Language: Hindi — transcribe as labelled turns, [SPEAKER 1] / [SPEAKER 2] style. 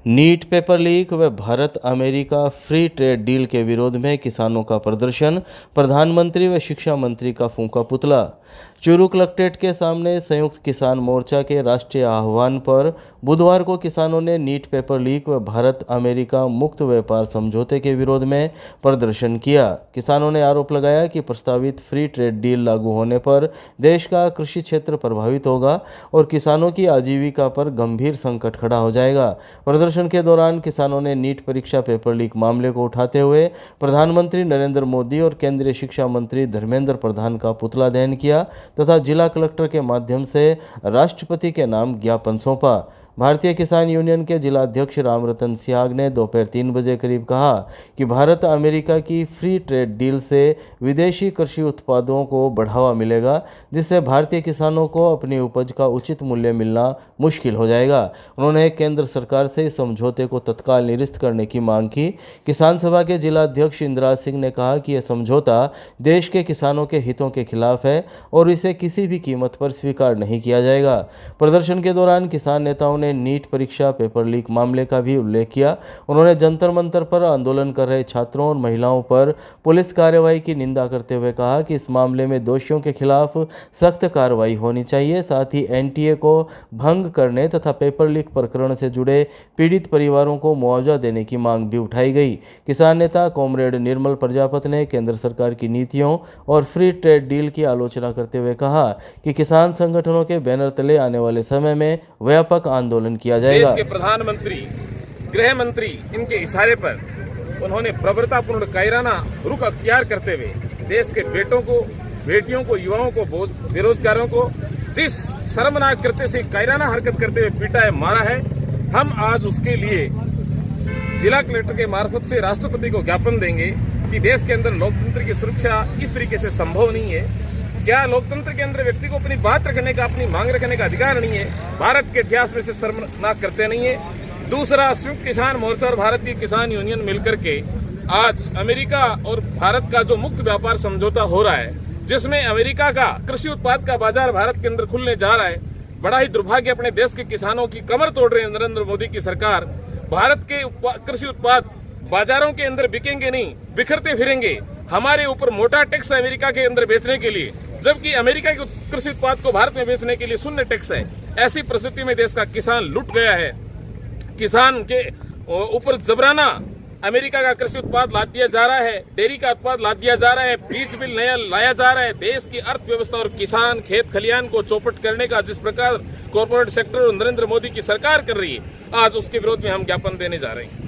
[SPEAKER 1] नीट पेपर लीक व Bharat America free trade deal के विरोध में किसानों का प्रदर्शन, प्रधानमंत्री व शिक्षा मंत्री का फूंका पुतला। चूरू कलेक्ट्रेट के सामने संयुक्त किसान मोर्चा के राष्ट्रीय आह्वान पर बुधवार को किसानों ने नीट पेपर लीक व भारत अमेरिका मुक्त व्यापार समझौते के विरोध में प्रदर्शन किया। किसानों ने आरोप लगाया कि प्रस्तावित फ्री ट्रेड डील लागू होने पर देश का कृषि क्षेत्र प्रभावित होगा और किसानों की आजीविका पर गंभीर संकट खड़ा हो जाएगा। प्रदर्शन के दौरान किसानों ने नीट परीक्षा पेपर लीक मामले को उठाते हुए प्रधानमंत्री नरेंद्र मोदी और केंद्रीय शिक्षा मंत्री धर्मेंद्र प्रधान का पुतला दहन किया तथा जिला कलेक्टर के माध्यम से राष्ट्रपति के नाम ज्ञापन सौंपा। भारतीय किसान यूनियन के जिला अध्यक्ष रामरतन सिहाग ने दोपहर 3 बजे करीब कहा कि भारत अमेरिका की फ्री ट्रेड डील से विदेशी कृषि उत्पादों को बढ़ावा मिलेगा, जिससे भारतीय किसानों को अपनी उपज का उचित मूल्य मिलना मुश्किल हो जाएगा। उन्होंने केंद्र सरकार से इस समझौते को तत्काल निरस्त करने की मांग की। किसान सभा के जिला अध्यक्ष इंदिराज सिंह ने कहा कि यह समझौता देश के किसानों के हितों के खिलाफ है और इसे किसी भी कीमत पर स्वीकार नहीं किया जाएगा। प्रदर्शन के दौरान किसान नेताओं ने नीट परीक्षा पेपर लीक मामले का भी उल्लेख किया। उन्होंने जंतर मंतर पर आंदोलन कर रहे छात्रों और महिलाओं पर पुलिस कार्रवाई की निंदा करते हुए कहा कि इस मामले में दोषियों के खिलाफ सख्त कार्रवाई होनी चाहिए। साथ ही एनटीए को भंग करने तथा पेपर लीक प्रकरण से जुड़े पीड़ित परिवारों को मुआवजा देने की मांग भी उठाई गई। किसान नेता कॉमरेड निर्मल प्रजापत ने केंद्र सरकार की नीतियों और फ्री ट्रेड डील की आलोचना करते हुए कहा कि किसान संगठनों के बैनर तले आने वाले समय में व्यापक आंदोलन किया जाएगा।
[SPEAKER 2] देश के प्रधानमंत्री, गृह मंत्री, इनके इशारे पर उन्होंने प्रवृत्तापूर्ण कायराना रुख अख्तियार करते हुए देश के बेटों को, बेटियों को, युवाओं को, बेरोजगारों को जिस शर्मनाक कृत्य से कायराना हरकत करते हुए पीटा है, मारा है, हम आज उसके लिए जिला कलेक्टर के मार्फत से राष्ट्रपति को ज्ञापन देंगे कि देश के अंदर लोकतंत्र की सुरक्षा इस तरीके से संभव नहीं है। क्या लोकतंत्र के अंदर व्यक्ति को अपनी बात रखने का, अपनी मांग रखने का अधिकार नहीं है? भारत के इतिहास में से शर्मनाक करते नहीं है। दूसरा, संयुक्त किसान मोर्चा और भारतीय किसान यूनियन मिलकर के आज अमेरिका और भारत का जो मुक्त व्यापार समझौता हो रहा है, जिसमें अमेरिका का कृषि उत्पाद का बाजार भारत के अंदर खुलने जा रहा है, बड़ा ही दुर्भाग्य। अपने देश के किसानों की कमर तोड़ रहे हैं नरेंद्र मोदी की सरकार। भारत के कृषि उत्पाद बाजारों के अंदर बिकेंगे नहीं, बिखरते फिरेंगे। हमारे ऊपर मोटा टैक्स है अमेरिका के अंदर बेचने के लिए, जबकि अमेरिका के कृषि उत्पाद को भारत में बेचने के लिए शून्य टैक्स है। ऐसी परिस्थिति में देश का किसान लुट गया है। किसान के ऊपर जबराना अमेरिका का कृषि उत्पाद लाद दिया जा रहा है, डेयरी का उत्पाद लाद दिया जा रहा है, बीज बिल नया लाया जा रहा है। देश की अर्थव्यवस्था और किसान, खेत खलियान को चौपट करने का जिस प्रकार कॉर्पोरेट सेक्टर और नरेंद्र मोदी की सरकार कर रही है, आज उसके विरोध में हम ज्ञापन देने जा रहे हैं।